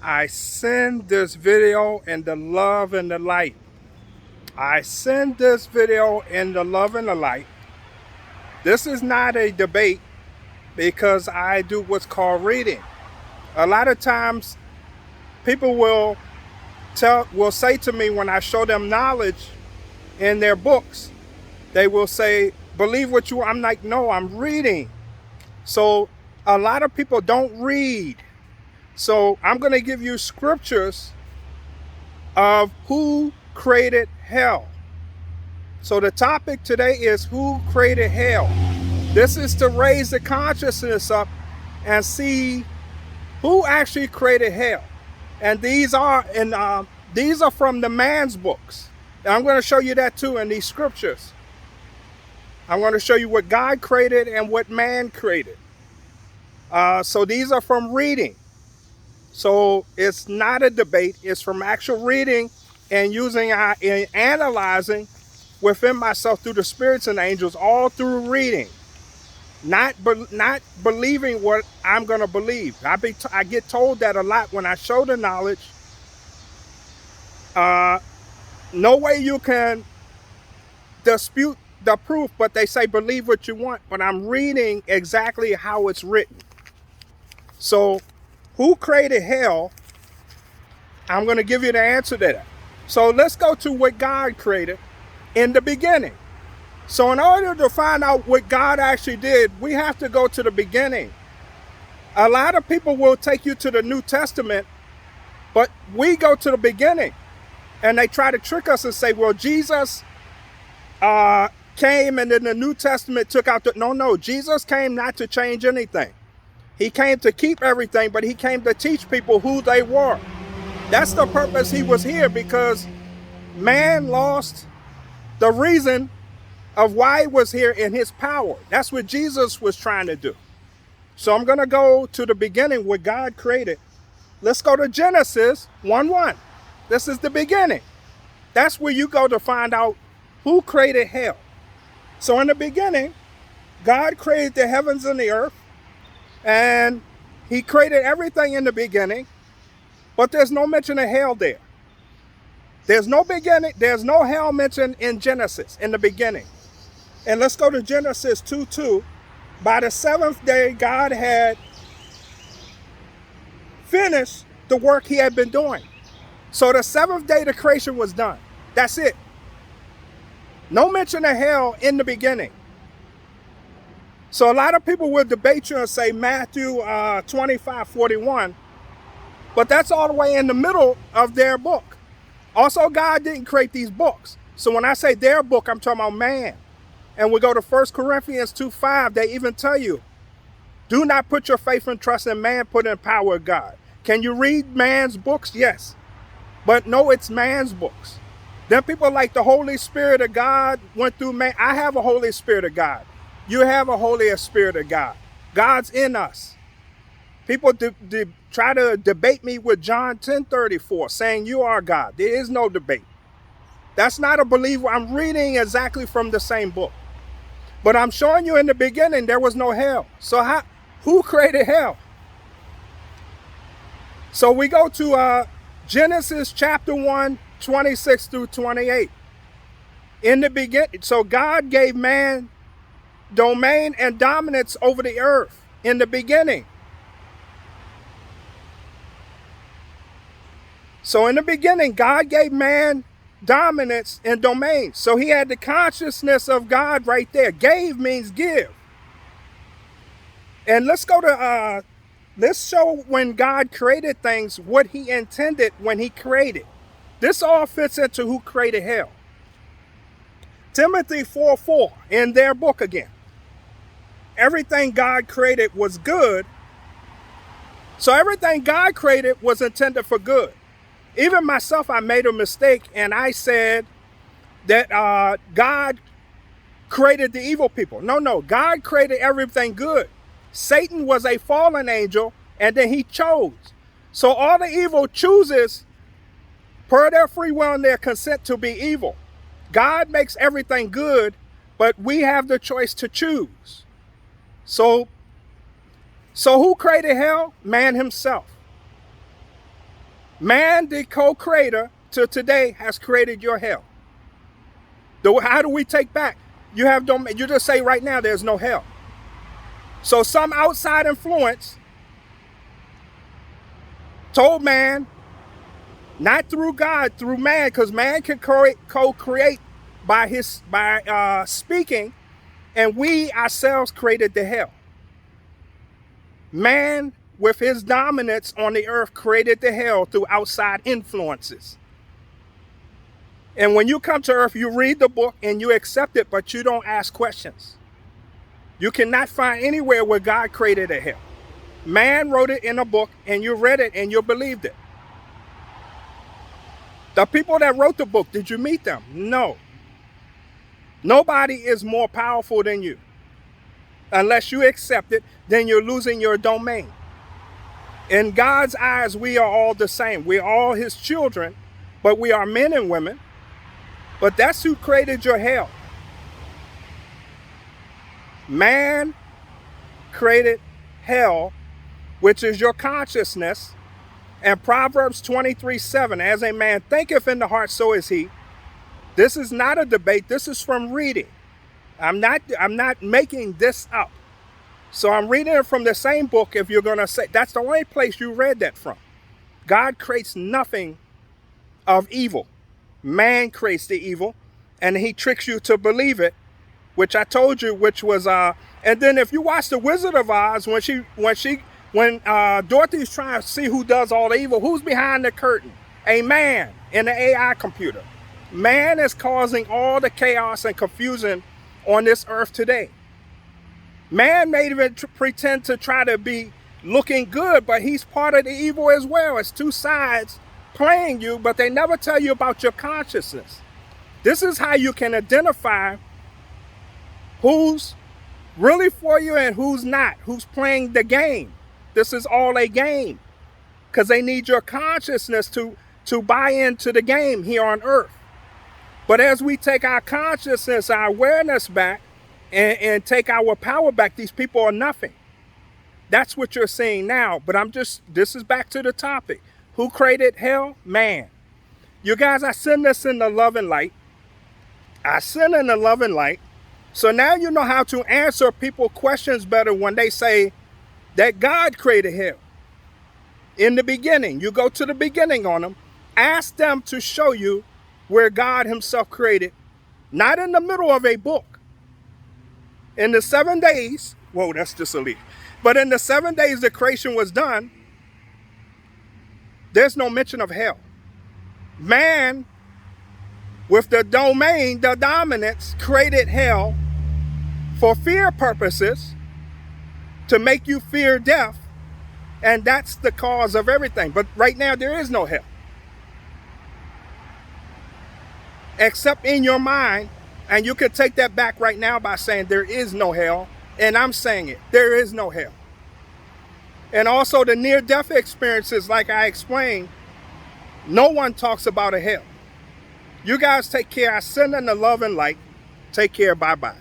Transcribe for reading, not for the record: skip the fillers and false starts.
I send this video in the love and the light. I send this video in the love and the light. This is not a debate because I do what's called reading. A lot of times people will say to me when I show them knowledge in their books, they will say, believe what you, I'm like, no, I'm reading. So a lot of people don't read. So I'm going to give you scriptures of who created hell. So the topic today is who created hell. This is to raise the consciousness up and see who actually created hell. And these are from the man's books. And I'm going to show you that too in these scriptures. I'm going to show you what God created and what man created. So these are from reading. So it's not a debate. It's from actual reading and and analyzing within myself through the spirits and angels, all through reading. Not believing what I'm going to believe. I get told that a lot when I show the knowledge. No way you can dispute the proof, but they say believe what you want. But I'm reading exactly how it's written. So who created hell? I'm going to give you the answer to that. So let's go to what God created in the beginning. So in order to find out what God actually did, we have to go to the beginning. A lot of people will take you to the New Testament, but we go to the beginning. And they try to trick us and say, well, Jesus came and then the New Testament took out the... No, Jesus came not to change anything. He came to keep everything, but he came to teach people who they were. That's the purpose he was here, because man lost the reason of why he was here in his power. That's what Jesus was trying to do. So I'm going to go to the beginning, what God created. Let's go to Genesis 1:1. This is the beginning. That's where you go to find out who created hell. So in the beginning, God created the heavens and the earth. And he created everything in the beginning, but there's no mention of hell there. There's no beginning, there's no hell mentioned in Genesis in the beginning. And let's go to Genesis 2:2. By the seventh day, God had finished the work he had been doing. So the seventh day, the creation was done. That's it. No mention of hell in the beginning. So a lot of people will debate you and say Matthew 25:41, but that's all the way in the middle of their book. Also, God didn't create these books. So when I say their book, I'm talking about man. And we go to 1 Corinthians 2:5, they even tell you, do not put your faith and trust in man, put in the power of God. Can you read man's books? Yes. But no, it's man's books. Then people like the Holy Spirit of God went through man. I have a Holy Spirit of God. You have a Holy Spirit of God. God's in us. People try to debate me with John 10:34, saying you are God. There is no debate. That's not a believer. I'm reading exactly from the same book. But I'm showing you in the beginning there was no hell. So who created hell? So we go to Genesis chapter 1, 26 through 28. In the beginning, so God gave man domain and dominance over the earth in the beginning. So in the beginning, God gave man dominance and domain. So he had the consciousness of God right there. Gave means give. And let's go to, let's show when God created things, what he intended when he created. This all fits into who created hell. Timothy 4:4 in their book again. Everything God created was good. So everything God created was intended for good. Even myself, I made a mistake and I said that God created the evil people. No, God created everything good. Satan was a fallen angel and then he chose. So all the evil chooses per their free will and their consent to be evil. God makes everything good, but we have the choice to choose. So who created hell? Man himself. Man, the co-creator to today, has created your hell. How do we take back? You just say right now there's no hell. So some outside influence told man, not through God, through man, because man can co-create by speaking, and we ourselves created the hell. Man, with his dominance on the earth, created the hell through outside influences. And when you come to earth, you read the book and you accept it, but you don't ask questions. You cannot find anywhere where God created a hell. Man wrote it in a book and you read it and you believed it. The people that wrote the book, did you meet them? No. Nobody is more powerful than you. Unless you accept it, then you're losing your domain. In God's eyes, we are all the same. We're all his children, but we are men and women. But that's who created your hell. Man created hell, which is your consciousness. And Proverbs 23:7, as a man thinketh in the heart, so is he. This is not a debate. This is from reading. I'm not making this up. So I'm reading it from the same book. If you're going to say, that's the only place you read that from. God creates nothing of evil. Man creates the evil, and he tricks you to believe it, which I told you, which was, and then if you watch The Wizard of Oz, when Dorothy's trying to see who does all the evil, who's behind the curtain? A man in an AI computer. Man is causing all the chaos and confusion on this earth today. Man may even pretend to try to be looking good, but he's part of the evil as well. It's two sides playing you, but they never tell you about your consciousness. This is how you can identify who's really for you and who's not, who's playing the game. This is all a game, because they need your consciousness to buy into the game here on earth. But as we take our consciousness, our awareness back, and take our power back, these people are nothing. That's what you're seeing now. But this is back to the topic. Who created hell? Man. You guys, I send this in the love and light. I send in the love and light. So now you know how to answer people questions better when they say that God created hell. In the beginning, you go to the beginning on them. Ask them to show you where God himself created, not in the middle of a book. In the 7 days, whoa, that's just a leaf. But in the 7 days the creation was done, there's no mention of hell. Man, with the domain, the dominance, created hell for fear purposes, to make you fear death, and that's the cause of everything. But right now there is no hell. Except in your mind, and you can take that back right now by saying there is no hell, and I'm saying it, there is no hell. And also the near-death experiences, like I explained, no one talks about a hell. You guys take care. I send in the love and light. Take care. Bye-bye.